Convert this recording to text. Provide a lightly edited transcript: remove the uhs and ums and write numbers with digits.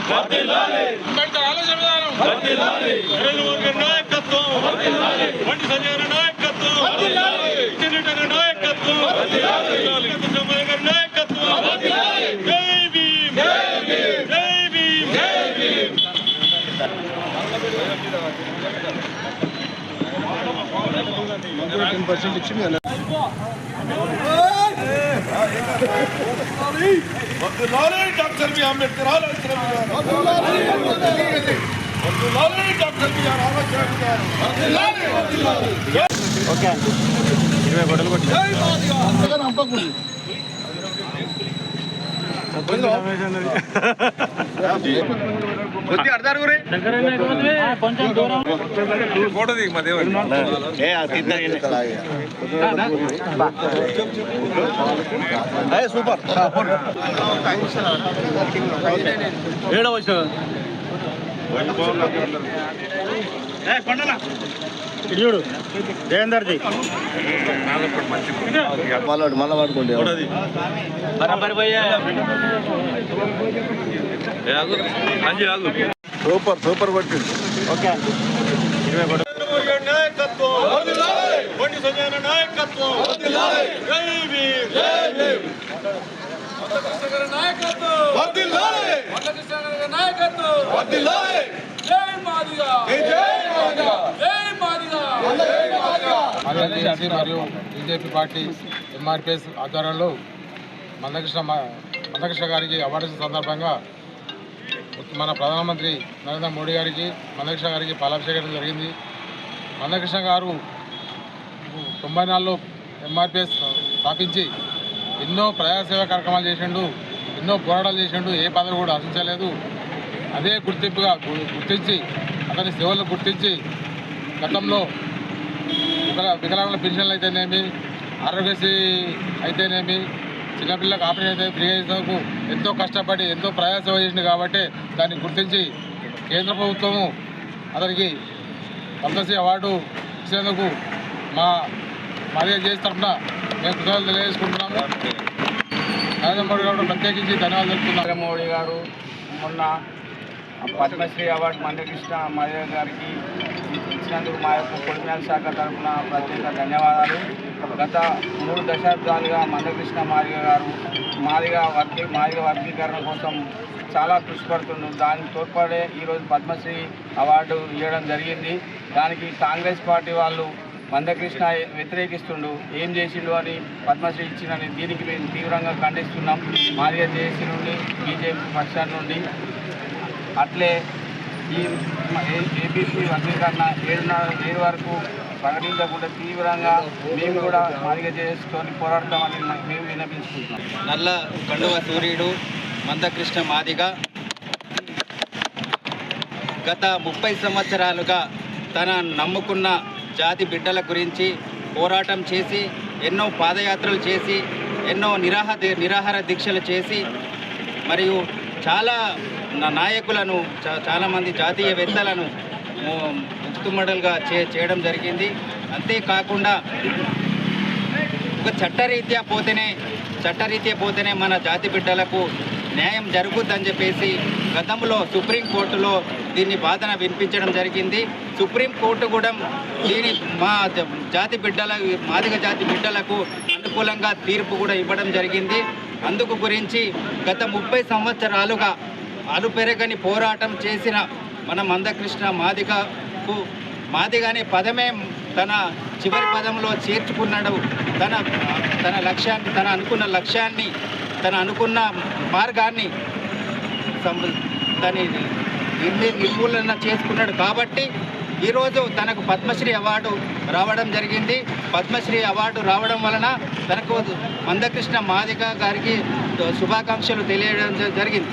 అంబేద్కర్ ఆలోచన విధానం నాయకత్వం బండి సంజయ్ నాయకత్వం నాయకత్వం నాయకత్వం జై భీమ్ జై భీమ్ జై భీమ్ 10% ఇచ్చింది డాక్టర్ బి అంబేద్కర్ ఆలోచన డాక్టర్ బిఆర్ ఆలోచన ఓకే 20 గొడవలు కొట్టి కొంచెం దూరం ఫోటో దిగు మా దేవుడు సూపర్ ఏడవ వచ్చిన చూడు జయందర్ జీ మళ్ళా పడుకోండి సూపర్ సూపర్ పట్టింది ఓకే నాయకత్వం బండి సంజయ్ నాయకత్వం మరియు బీజేపీ పార్టీ ఎంఆర్పిఎస్ ఆధ్వర్యంలో మందకృష్ణ గారికి అవార్డు సందర్భంగా మన ప్రధానమంత్రి నరేంద్ర మోడీ గారికి మందకృష్ణ గారికి పాలాభిషేకం జరిగింది. మందకృష్ణ గారు 94లో ఎంఆర్పిఎస్ స్థాపించి ఎన్నో ప్రజాసేవా కార్యక్రమాలు చేసిండు, ఎన్నో పోరాటాలు చేసిండు, ఏ పదవి కూడా ఆశించలేదు. అదే గుర్తింపుగా గుర్తించి అతని సేవలను గుర్తించి గతంలో వికలాంగుల పెన్షన్లు అయితేనేమి, ఆరోగ్యశ్రీ అయితేనేమి, చిన్నపిల్లలకు ఆపరేషన్ అయితే ఫ్రీ అయ్యేందుకు ఎంతో కష్టపడి ఎంతో ప్రజాసేవ చేసింది. కాబట్టి దాన్ని గుర్తించి కేంద్ర ప్రభుత్వము అతనికి పద్మశ్రీ అవార్డు ఇచ్చేందుకు మాదిగా చేసి తరఫున మేము కృతజ్ఞతలు తెలియజేసుకుంటున్నాము. నరేంద్ర మోడీ గారు ప్రత్యేకించి ధన్యవాదాలు తెలుపుతున్నాం. నరేంద్ర మోడీ గారు మొన్న పద్మశ్రీ అవార్డు మందకృష్ణ మాదిగ గారికి ఇచ్చినందుకు మా యొక్క పొలిమేర శాఖ తరఫున ప్రత్యేక ధన్యవాదాలు. గత 3 దశాబ్దాలుగా మందకృష్ణ మాదిగ గారు మాదిగ వర్గీకరణ కోసం చాలా కృషి పడుతున్నారు. దానికి తోడ్పడే ఈరోజు పద్మశ్రీ అవార్డు ఇవ్వడం జరిగింది. దానికి కాంగ్రెస్ పార్టీ వాళ్ళు మందకృష్ణ వ్యతిరేకిస్తుండు, ఏం చేసిండు అని పద్మశ్రీ ఇచ్చిందని. దీనికి మేము తీవ్రంగా ఖండిస్తున్నాం మాదిగ జేఏసీ నుండి, బీజేపీ పక్షాల నుండి. అట్లే ఈ ఏబీసీ వర్గీకరణ 7 వరకు ప్రకటించకుండా తీవ్రంగా మేము కూడా మాదిగ చేసుకొని పోరాడతామని మేము విన్నపించుకుంటున్నాం. నల్ల కండువ సూర్యుడు మందకృష్ణ మాదిగ గత 30 సంవత్సరాలుగా తన నమ్ముకున్న జాతి బిడ్డల గురించి పోరాటం చేసి, ఎన్నో పాదయాత్రలు చేసి, ఎన్నో నిరాహార దీక్షలు చేసి, మరియు చాలా నాయకులను, చాలామంది జాతీయవేత్తలను ముక్తుమడలుగా చేయడం జరిగింది. అంతేకాకుండా ఒక చట్టరీత్యా పోతేనే మన జాతి బిడ్డలకు న్యాయం జరుగుద్దని చెప్పేసి గతంలో సుప్రీంకోర్టులో దీన్ని వాదన వినిపించడం జరిగింది. సుప్రీంకోర్టు కూడా దీని మాదిగ జాతి బిడ్డలకు అనుకూలంగా తీర్పు కూడా ఇవ్వడం జరిగింది. అందుకు గురించి గత 30 సంవత్సరాలుగా అలుపెరగని పోరాటం చేసిన మన మందకృష్ణ మాదిగ అనే పదమే తన చివరి పదంలో చేర్చుకున్నాడు. తన లక్ష్యాన్ని, తన అనుకున్న మార్గాన్ని నిర్మూలన చేసుకున్నాడు. కాబట్టి ఈరోజు తనకు పద్మశ్రీ అవార్డు రావడం జరిగింది. పద్మశ్రీ అవార్డు రావడం వలన తనకు మందకృష్ణ మాదిగ గారికి శుభాకాంక్షలు తెలియడం జరిగింది.